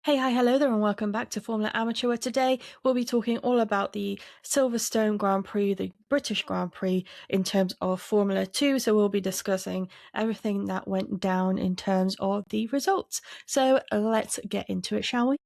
Hey, hi, hello there, and welcome back to Formula Amateur, where today we'll be talking all about the Silverstone Grand Prix, the British Grand Prix, in terms of Formula 2. So we'll be discussing everything that went down in terms of the results. So let's get into it, shall we?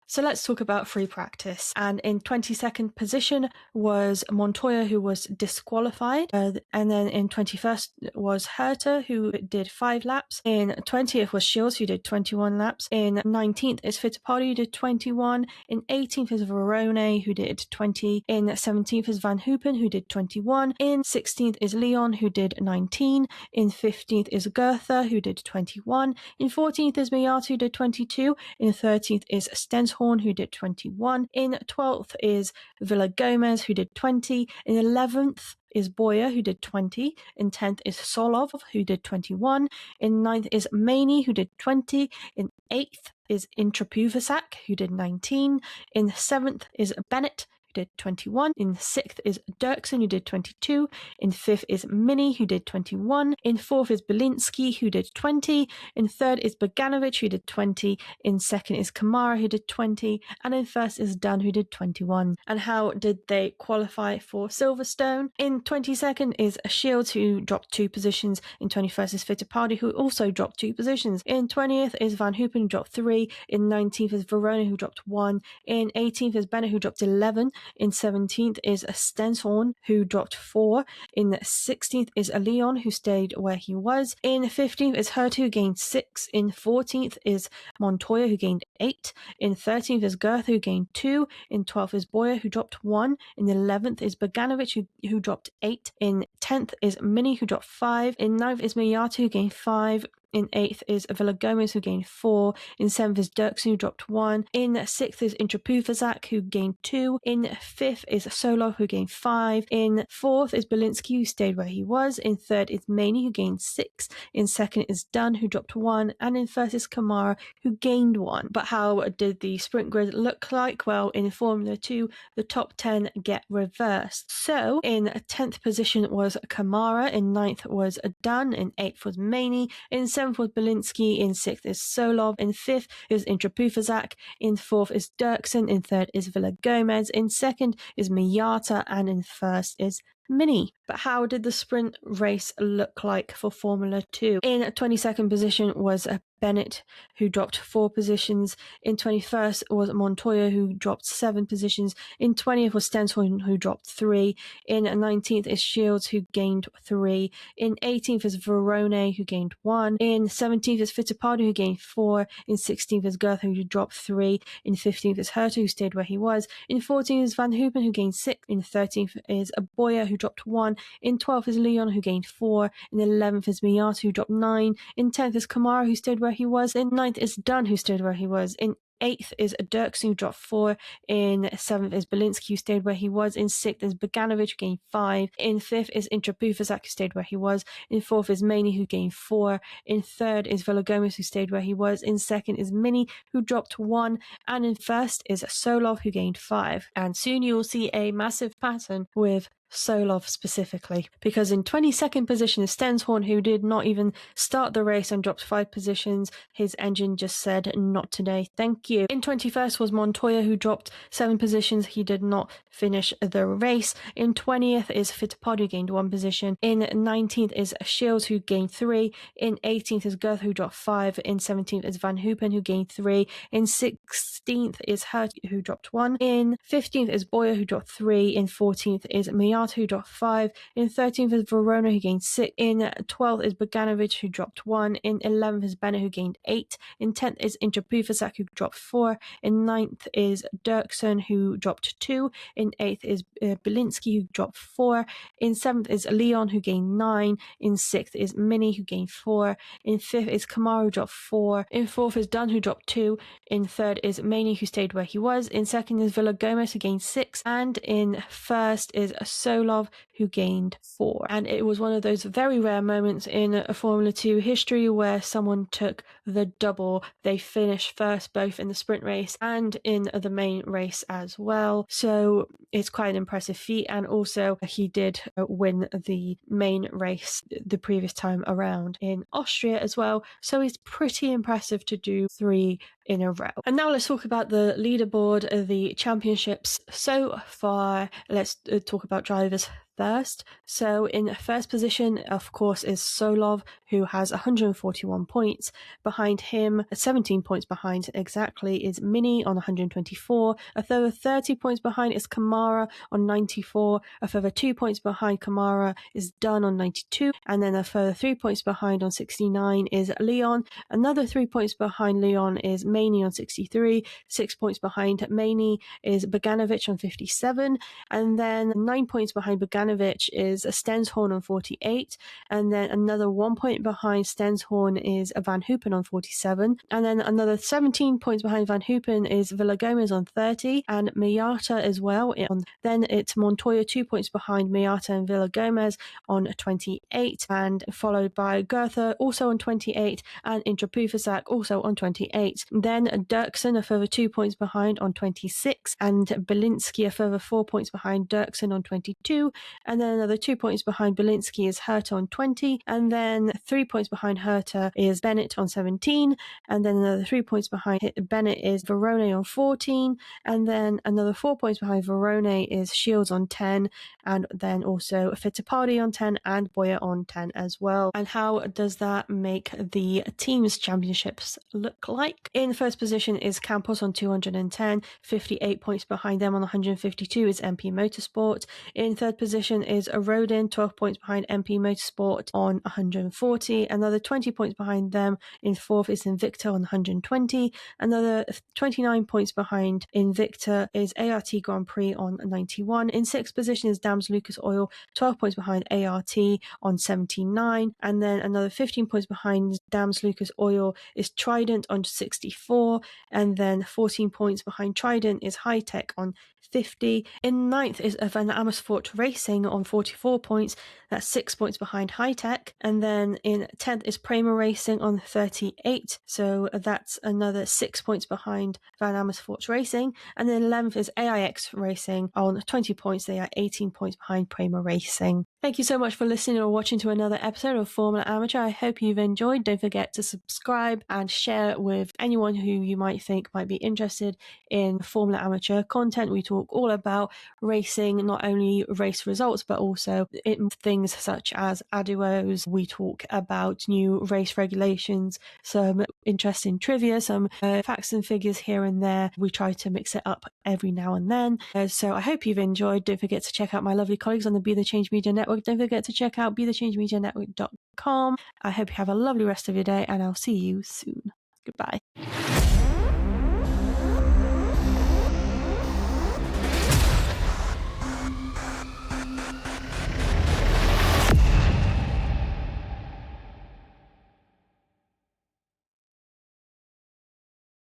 So let's talk about free practice. And in 22nd position was Montoya, who was disqualified. And then in 21st was Herta, who did 5 laps. In 20th was Shields, who did 21 laps. In 19th is Fittipaldi, who did 21. In 18th is Verone, who did 20. In 17th is Van Hoopen, who did 21. In 16th is Leon, who did 19. In 15th is Goethe, who did 21. In 14th is Miata, who did 22. In 13th is Stenshorn, who did 21. In 12th is Villagomez, who did 20. In 11th is Boyer, who did 20. In 10th is Solov, who did 21. In 9th is Maney, who did 20. In 8th is Intrapuvasak, who did 19. In 7th is Bennett, did 21. In 6th is Dirksen, who did 22. In 5th is Mini, who did 21. In 4th is Belinsky, who did 20. In 3rd is Bogdanovic, who did 20. In 2nd is Kamara, who did 20. And in 1st is Dunn, who did 21. And how did they qualify for Silverstone? In 22nd is Shields, who dropped 2 positions. In 21st is Fittipaldi, who also dropped 2 positions. In 20th is Van Hoopen, who dropped 3. In 19th is Verona, who dropped 1. In 18th is Bennett, who dropped 11. In 17th is Stenshorn, who dropped 4. In 16th is Leon, who stayed where he was. In 15th is Hurt, who gained 6. In 14th is Montoya, who gained 8. In 13th is Goethe, who gained 2. In 12th is Boyer, who dropped 1. In 11th is Bogdanovic, who dropped 8. In 10th is Mini, who dropped 5. In 9th is Miata, who gained 5. In 8th is Villagomez, who gained 4. In 7th is Dirksen, who dropped 1. In 6th is Intrapuvasak, who gained 2. In 5th is Solov, who gained 5. In 4th is Belinsky, who stayed where he was. In 3rd is Maney, who gained 6. In 2nd is Dunn, who dropped 1. And in 1st is Kamara, who gained 1. But how did the sprint grid look like? Well, in Formula 2, the top 10 get reversed. So, in 10th position was Kamara. In 9th was Dunn. In 8th was Maney. In 7th was Belinsky. In 6th is Solov. In 5th is Intrapuvasak. In 4th is Dirksen. In 3rd is Villagomez. In 2nd is Miata. And in 1st is Mini. But how did the sprint race look like for Formula 2? In 22nd position was Bennett, who dropped 4 positions. In 21st was Montoya, who dropped 7 positions. In 20th was Stenshorn, who dropped 3. In 19th is Shields, who gained 3. In 18th is Verone, who gained 1. In 17th is Fittipaldi, who gained 4. In 16th is Goethe, who dropped 3. In 15th is Herta, who stayed where he was. In 14th is Van Hoopen, who gained 6. In 13th is Boyer, who dropped 1. In 12th is Leon, who gained 4. In 11th is Miata, who dropped 9. In 10th is Kamara, who stayed where he was. In 9th is Dunn, who stayed where he was. In 8th is Dirksen, who dropped 4. In 7th is Belinsky, who stayed where he was. In 6th is Bogdanovic, who gained 5. In 5th is Intrapuvasak, who stayed where he was. In 4th is Maney, who gained 4. In 3rd is Villagomez, who stayed where he was. In 2nd is Mini, who dropped 1. And in 1st is Solov, who gained 5. And soon you will see a massive pattern with Solov specifically, because in 22nd position is Stenshorn, who did not even start the race and dropped 5 positions. His engine just said, not today, thank you. In 21st was Montoya, who dropped 7 positions. He did not finish the race. In 20th is Fittipaldi, who gained 1 position. In 19th is Shields, who gained 3. In 18th is Goethe, who dropped 5. In 17th is Van Hoopen, who gained 3. In 16th is Hurt, who dropped 1. In 15th is Boyer, who dropped 3. In 14th is Miata, who dropped 5. In 13th is Verona, who gained 6. In 12th is Bogdanovic, who dropped 1. In 11th is Bennett, who gained 8. In 10th is Intrapuvasak, who dropped 4. In 9th is Dirksen, who dropped 2. In 8th is Belinsky, who dropped 4. In 7th is Leon, who gained 9. In 6th is Mini, who gained 4. In 5th is Kamara, who dropped 4. In 4th is Dunn, who dropped 2. In 3rd is Maney, who stayed where he was. In 2nd is Villagomez, who gained 6. And in 1st is Solov, who gained 4. And it was one of those very rare moments in Formula 2 history where someone took the double. They finished first both in the sprint race and in the main race as well. So it's quite an impressive feat. And also he did win the main race the previous time around in Austria as well. So it's pretty impressive to do 3 in a row. And now let's talk about the leaderboard, the championships so far. Let's talk about drivers first. So in first position, of course, is Solov, who has 141 points. Behind him, 17 points behind exactly, is Mini on 124. A further 30 points behind is Kamara on 94. A further 2 points behind Kamara is Dunn on 92. And then a further 3 points behind on 69 is Leon. Another 3 points behind Leon is Maney on 63. 6 points behind Maney is Bogdanovic on 57. And then 9 points behind Bogdanovic is Stenshorn on 48, and then another 1 point behind Stenshorn is Van Hoopen on 47, and then another 17 points behind Van Hoopen is Villagomez on 30, and Miata as well. Then it's Montoya 2 points behind Miata and Villagomez on 28, and followed by Goethe also on 28, and Intrapufasak also on 28. Then Dirksen a further 2 points behind on 26, and Belinsky a further 4 points behind Dirksen on 22, and then another 2 points behind Belinsky is Herta on 20, and then 3 points behind Herta is Bennett on 17, and then another 3 points behind Bennett is Verone on 14, and then another 4 points behind Verone is Shields on 10, and then also Fittipaldi on 10 and Boyer on 10 as well. And how does that make the teams championships look like? In first position is Campos on 210, 58 points behind them on 152 is MP Motorsport. In third position is Rodin, 12 points behind MP Motorsport on 140. Another 20 points behind them in fourth is Invicta on 120. Another 29 points behind Invicta is ART Grand Prix on 91. In sixth position is Dams Lucas Oil, 12 points behind ART on 79. And then another 15 points behind Dams Lucas Oil is Trident on 64. And then 14 points behind Trident is High Tech on 50. In ninth is Van Amersfoort Racing on 44 points. That's 6 points behind High Tech. And then in 10th is Prima Racing on 38. So that's another 6 points behind Van Amersfoort Racing. And then 11th is AIX Racing on 20 points. They are 18 points behind Prima Racing. Thank you so much for listening or watching to another episode of Formula Amateur. I hope you've enjoyed. Don't forget to subscribe and share with anyone who you might think might be interested in Formula Amateur content. We talk all about racing, not only race results, but also in things such as ADUOs. We talk about new race regulations, some interesting trivia, some facts and figures here and there. We try to mix it up every now and then. So I hope you've enjoyed. Don't forget to check out my lovely colleagues on the Be The Change Media Network. Don't forget to check out BeTheChangeMediaNetwork.com. I hope you have a lovely rest of your day, and I'll see you soon. Goodbye.